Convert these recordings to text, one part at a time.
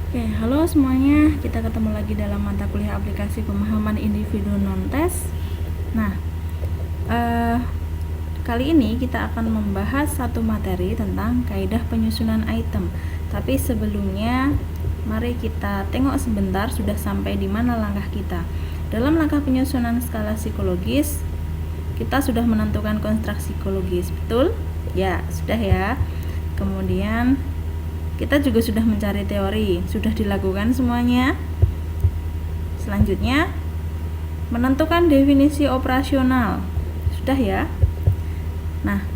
Oke, halo semuanya. Kita ketemu lagi dalam mata kuliah aplikasi pemahaman individu non-tes. Nah, kali ini kita akan membahas satu materi tentang kaidah penyusunan item. Tapi sebelumnya, mari kita tengok sebentar sudah sampai di mana langkah kita. Dalam langkah penyusunan skala psikologis, kita sudah menentukan konstruk psikologis, betul? Ya, sudah ya. Kemudian kita juga sudah mencari teori, sudah dilakukan semuanya. Selanjutnya, menentukan definisi operasional, sudah ya. Nah,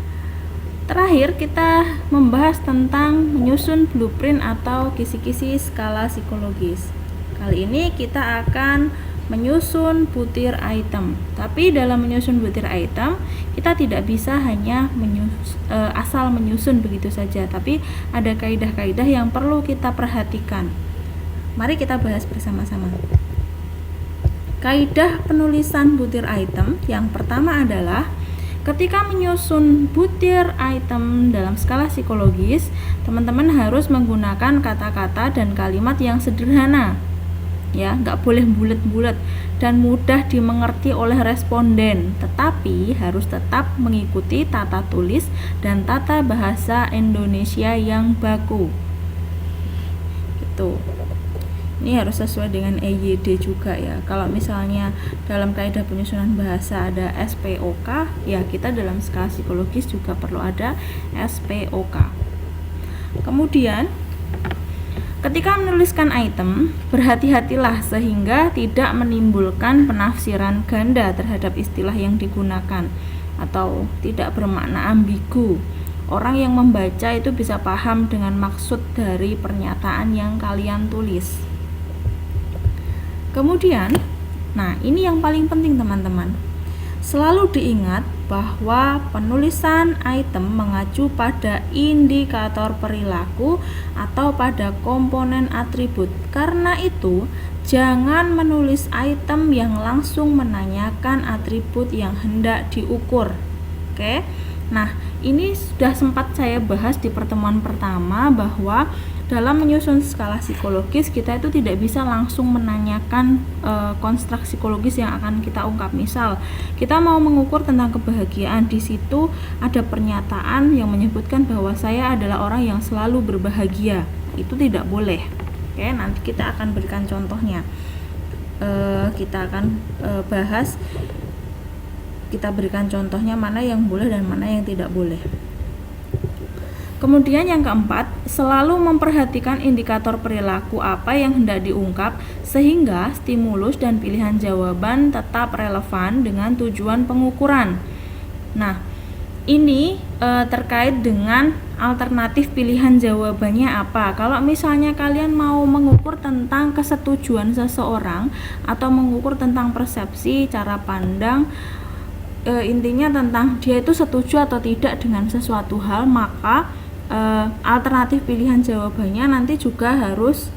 terakhir kita membahas tentang menyusun blueprint atau kisi-kisi skala psikologis. Kali ini kita akan menyusun butir item. Tapi dalam menyusun butir item, kita tidak bisa hanya asal menyusun begitu saja, tapi ada kaidah-kaidah yang perlu kita perhatikan. Mari kita bahas bersama-sama. Kaidah penulisan butir item yang pertama adalah ketika menyusun butir item dalam skala psikologis, teman-teman harus menggunakan kata-kata dan kalimat yang sederhana. Ya, nggak boleh bulat-bulat dan mudah dimengerti oleh responden, tetapi harus tetap mengikuti tata tulis dan tata bahasa Indonesia yang baku. Gitu. Ini harus sesuai dengan EYD juga ya. Kalau misalnya dalam kaidah penyusunan bahasa ada SPOK, ya kita dalam skala psikologis juga perlu ada SPOK. Kemudian ketika menuliskan item, berhati-hatilah sehingga tidak menimbulkan penafsiran ganda terhadap istilah yang digunakan atau tidak bermakna ambigu. Orang yang membaca itu bisa paham dengan maksud dari pernyataan yang kalian tulis. Kemudian, nah ini yang paling penting teman-teman. Selalu diingat bahwa penulisan item mengacu pada indikator perilaku atau pada komponen atribut. Karena itu, jangan menulis item yang langsung menanyakan atribut yang hendak diukur. Oke. Nah, ini sudah sempat saya bahas di pertemuan pertama bahwa dalam menyusun skala psikologis kita itu tidak bisa langsung menanyakan konstruk psikologis yang akan kita ungkap. Misal kita mau mengukur tentang kebahagiaan, di situ ada pernyataan yang menyebutkan bahwa saya adalah orang yang selalu berbahagia. Itu tidak boleh. Oke, nanti kita akan berikan contohnya. Kita akan bahas, kita berikan contohnya mana yang boleh dan mana yang tidak boleh. Kemudian yang keempat, selalu memperhatikan indikator perilaku apa yang hendak diungkap sehingga stimulus dan pilihan jawaban tetap relevan dengan tujuan pengukuran. Nah, ini terkait dengan alternatif pilihan jawabannya apa. Kalau misalnya kalian mau mengukur tentang kesetujuan seseorang atau mengukur tentang persepsi, cara pandang, intinya tentang dia itu setuju atau tidak dengan sesuatu hal, maka alternatif pilihan jawabannya nanti juga harus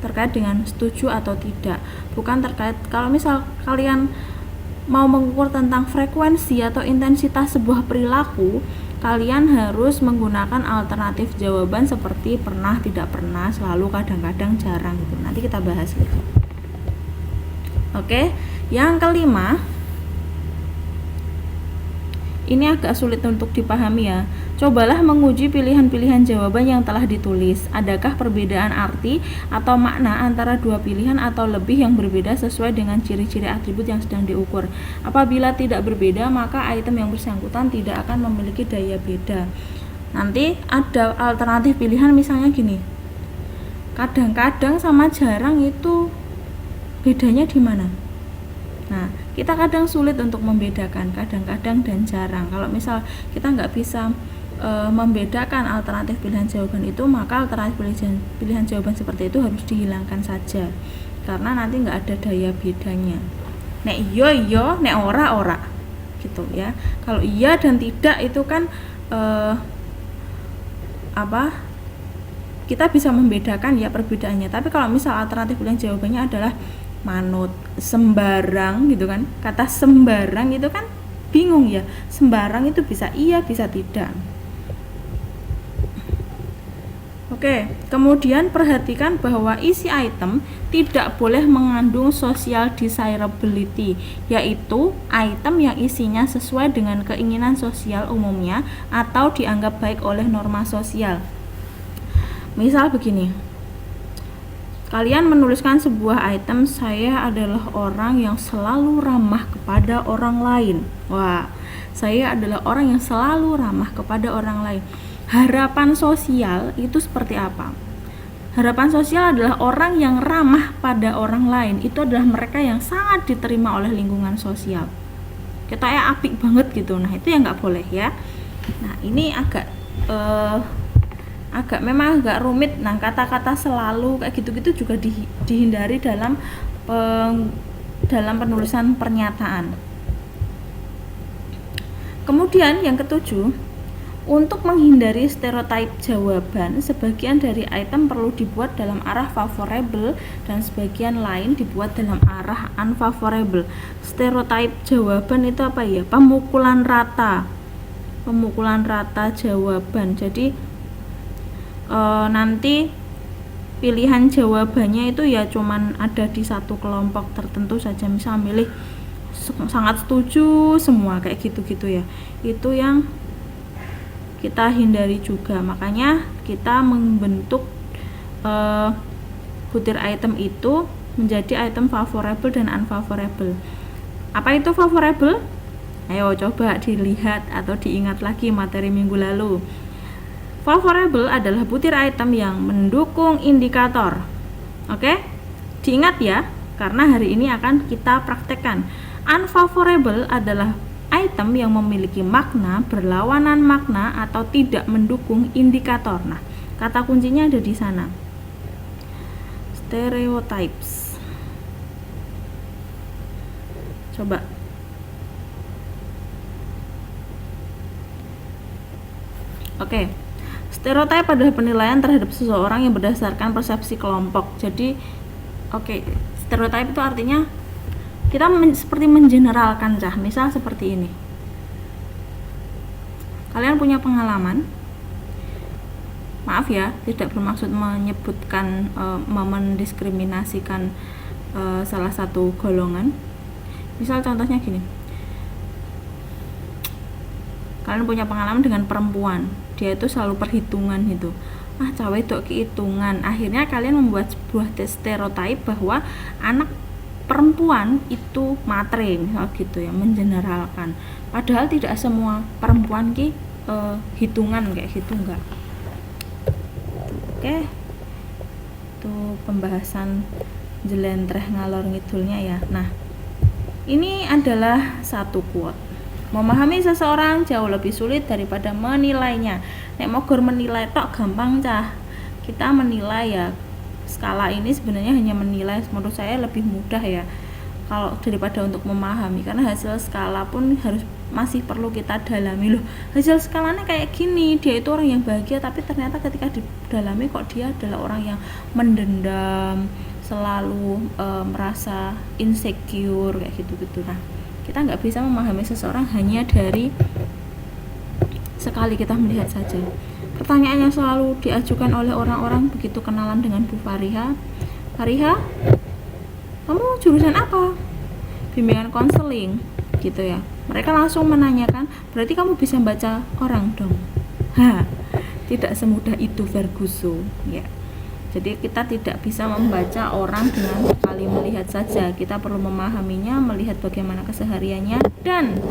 terkait dengan setuju atau tidak, bukan terkait. Kalau misal kalian mau mengukur tentang frekuensi atau intensitas sebuah perilaku, kalian harus menggunakan alternatif jawaban seperti pernah, tidak pernah, selalu, kadang-kadang, jarang gitu. Nanti kita bahas gitu. Oke, yang kelima, ini agak sulit untuk dipahami ya. Cobalah menguji pilihan-pilihan jawaban yang telah ditulis. Adakah perbedaan arti atau makna antara dua pilihan atau lebih yang berbeda sesuai dengan ciri-ciri atribut yang sedang diukur? Apabila tidak berbeda, maka item yang bersangkutan tidak akan memiliki daya beda. Nanti ada alternatif pilihan misalnya gini. Kadang-kadang sama jarang itu bedanya di mana? Nah, kita kadang sulit untuk membedakan kadang-kadang dan jarang. Kalau misal kita nggak bisa membedakan alternatif pilihan jawaban itu, maka alternatif pilihan jawaban seperti itu harus dihilangkan saja, karena nanti nggak ada daya bedanya. Nek iya iya, nek ora ora, gitu ya. Kalau iya dan tidak itu kan kita bisa membedakan ya perbedaannya. Tapi kalau misal alternatif pilihan jawabannya adalah manut, sembarang gitu kan, kata sembarang itu kan bingung ya. Sembarang itu bisa iya bisa tidak. Oke, kemudian perhatikan bahwa isi item tidak boleh mengandung social desirability, yaitu item yang isinya sesuai dengan keinginan sosial umumnya atau dianggap baik oleh norma sosial. Misal begini, kalian menuliskan sebuah item, saya adalah orang yang selalu ramah kepada orang lain. Wah, saya adalah orang yang selalu ramah kepada orang lain. Harapan sosial itu seperti apa? Harapan sosial adalah orang yang ramah pada orang lain. Itu adalah mereka yang sangat diterima oleh lingkungan sosial. Kita ya apik banget gitu. Nah, itu yang nggak boleh ya. Nah, ini agak memang agak rumit. Nah, kata-kata selalu kayak gitu-gitu juga dihindari dalam penulisan pernyataan. Kemudian yang ketujuh, untuk menghindari stereotip jawaban, sebagian dari item perlu dibuat dalam arah favorable dan sebagian lain dibuat dalam arah unfavorable. Stereotip jawaban itu apa ya? Pemukulan rata jawaban. Jadi nanti pilihan jawabannya itu ya cuman ada di satu kelompok tertentu saja. Misal milih sangat setuju semua kayak gitu-gitu ya. Itu yang kita hindari juga. Makanya kita membentuk butir item itu menjadi item favorable dan unfavorable. Apa itu favorable? Ayo coba dilihat atau diingat lagi materi minggu lalu. Favorable adalah butir item yang mendukung indikator. Oke? Diingat ya, karena hari ini akan kita praktekkan. Unfavorable adalah item yang memiliki makna berlawanan makna atau tidak mendukung indikator. Nah, kata kuncinya ada di sana. Stereotypes. Coba. Oke. Stereotype adalah penilaian terhadap seseorang yang berdasarkan persepsi kelompok. Jadi, stereotype itu artinya kita seperti mengeneralkan cah. Misal seperti ini, kalian punya pengalaman, maaf ya, tidak bermaksud menyebutkan mendiskriminasikan salah satu golongan. Misal contohnya gini, kalian punya pengalaman dengan perempuan, dia itu selalu perhitungan gitu, cawe dok kehitungan. Akhirnya kalian membuat sebuah stereotip bahwa anak perempuan itu matre, misal gitu ya, mengeneralkan. Padahal tidak semua perempuan hitungan kayak gitu, enggak. Oke. Itu pembahasan jelentreh ngalor ngidulnya ya. Nah, ini adalah satu quote. Memahami seseorang jauh lebih sulit daripada menilainya. Nek mogor menilai tok gampang cah. Kita menilai ya, skala ini sebenarnya hanya menilai, menurut saya lebih mudah ya kalau daripada untuk memahami, karena hasil skala pun masih perlu kita dalami. Loh, hasil skalanya kayak gini, dia itu orang yang bahagia, tapi ternyata ketika didalami kok dia adalah orang yang mendendam, selalu merasa insecure kayak gitu-gitu. Nah, kita nggak bisa memahami seseorang hanya dari sekali kita melihat saja. Pertanyaan yang selalu diajukan oleh orang-orang begitu kenalan dengan Bu Fariha, Fariha, kamu jurusan apa? Bimbingan konseling, gitu ya. Mereka langsung menanyakan, berarti kamu bisa baca orang dong? Tidak semudah itu Ferguso, ya. Jadi kita tidak bisa membaca orang dengan sekali melihat saja. Kita perlu memahaminya, melihat bagaimana kesehariannya dan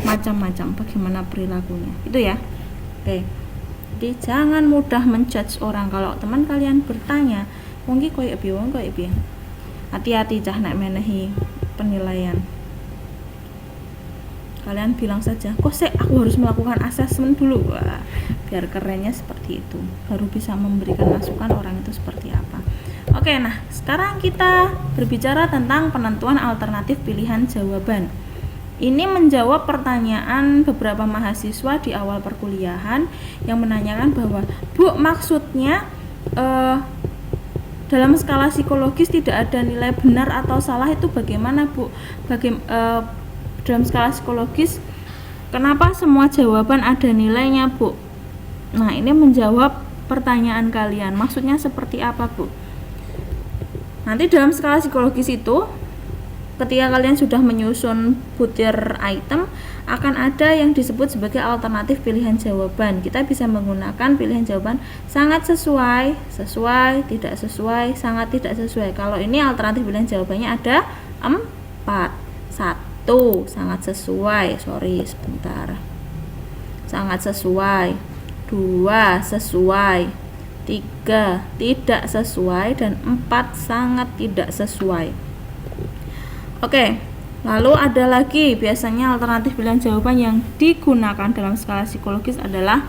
macam-macam bagaimana perilakunya. Itu ya. Oke. Jadi jangan mudah menjudge orang. Kalau teman kalian bertanya, wong koyo piye? Hati-hati cah nek menehi penilaian. Kalian bilang saja, kok aku harus melakukan asesmen dulu. Wah, biar kerennya seperti itu. Baru bisa memberikan masukan orang itu seperti apa. Oke, nah sekarang kita berbicara tentang penentuan alternatif pilihan jawaban. Ini menjawab pertanyaan beberapa mahasiswa di awal perkuliahan yang menanyakan bahwa, Bu, maksudnya dalam skala psikologis tidak ada nilai benar atau salah, itu bagaimana, Bu? Dalam skala psikologis kenapa semua jawaban ada nilainya, Bu? Nah, ini menjawab pertanyaan kalian. Maksudnya seperti apa, Bu? Nanti dalam skala psikologis itu, ketika kalian sudah menyusun butir item, akan ada yang disebut sebagai alternatif pilihan jawaban. Kita bisa menggunakan pilihan jawaban sangat sesuai, sesuai, tidak sesuai, sangat tidak sesuai. Kalau ini alternatif pilihan jawabannya ada 4. 1, sangat sesuai, sangat sesuai. 2, sesuai. 3, tidak sesuai. Dan 4, sangat tidak sesuai. Oke, lalu ada lagi biasanya alternatif pilihan jawaban yang digunakan dalam skala psikologis adalah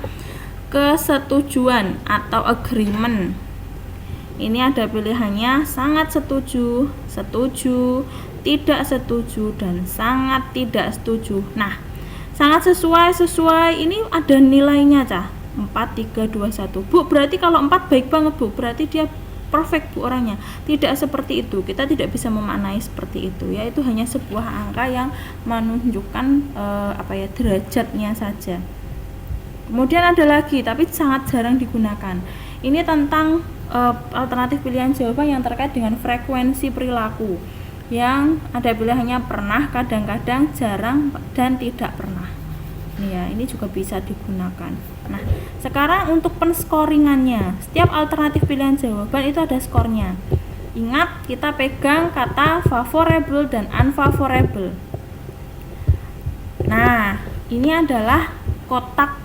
kesetujuan atau agreement. Ini ada pilihannya sangat setuju, setuju, tidak setuju, dan sangat tidak setuju. Nah, sangat sesuai ini ada nilainya, Cah. 4, 3, 2, 1. Bu, berarti kalau 4 baik banget, Bu. Berarti dia perfect, Bu, orangnya. Tidak seperti itu. Kita tidak bisa memaknai seperti itu, ya. Itu hanya sebuah angka yang menunjukkan derajatnya saja. Kemudian ada lagi, tapi sangat jarang digunakan. Ini tentang alternatif pilihan jawaban yang terkait dengan frekuensi perilaku, yang ada pilihannya pernah, kadang-kadang, jarang, dan tidak pernah. Ini juga bisa digunakan. Nah, sekarang untuk penskoringannya, setiap alternatif pilihan jawaban itu ada skornya. Ingat, kita pegang kata favorable dan unfavorable. Nah, ini adalah kotak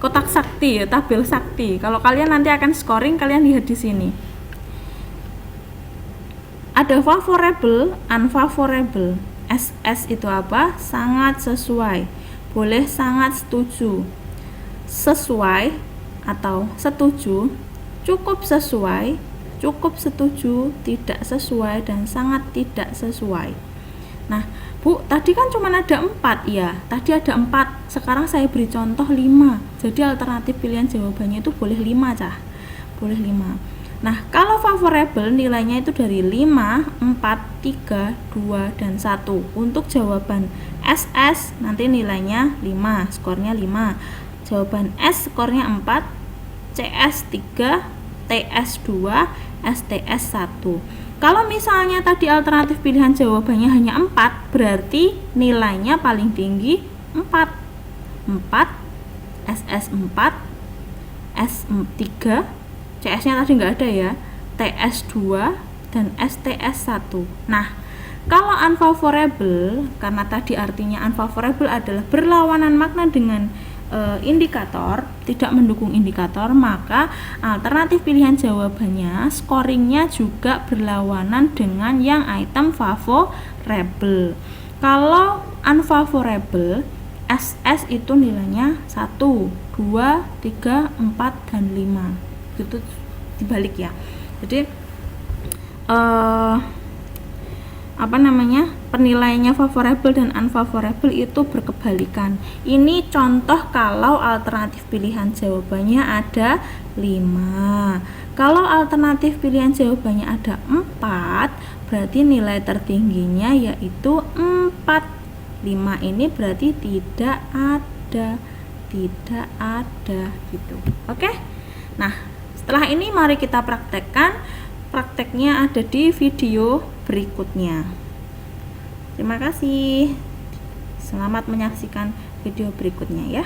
kotak sakti, tabel sakti. Kalau kalian nanti akan scoring, kalian lihat di sini. Ada favorable, unfavorable. SS itu apa? Sangat sesuai. Boleh sangat setuju. Sesuai atau setuju, cukup sesuai, cukup setuju, tidak sesuai, dan sangat tidak sesuai. Nah, Bu, tadi kan cuma ada 4 ya. Tadi ada 4. Sekarang saya beri contoh 5. Jadi alternatif pilihan jawabannya itu boleh 5, Cah. Boleh 5. Nah, kalau favorable nilainya itu dari 5, 4, 3, 2, dan 1. Untuk jawaban SS nanti nilainya 5, skornya 5. Jawaban S skornya 4, CS 3, TS 2, STS 1. Kalau misalnya tadi alternatif pilihan jawabannya hanya 4, berarti nilainya paling tinggi 4. 4, SS 4, S 3, CS-nya tadi nggak ada ya, TS 2, dan STS 1. Nah, kalau unfavorable, karena tadi artinya unfavorable adalah berlawanan makna dengan indikator, tidak mendukung indikator, maka alternatif pilihan jawabannya scoringnya juga berlawanan dengan yang item favorable. Kalau unfavorable, SS itu nilainya 1, 2, 3, 4, dan 5. Itu dibalik ya. Jadi penilaiannya favorable dan unfavorable itu berkebalikan. Ini contoh kalau alternatif pilihan jawabannya ada 5. Kalau alternatif pilihan jawabannya ada 4, berarti nilai tertingginya yaitu 4. 5 ini berarti tidak ada gitu. Oke? Nah, setelah ini mari kita praktekkan. Prakteknya ada di video berikutnya. Terima kasih. Selamat menyaksikan video berikutnya ya.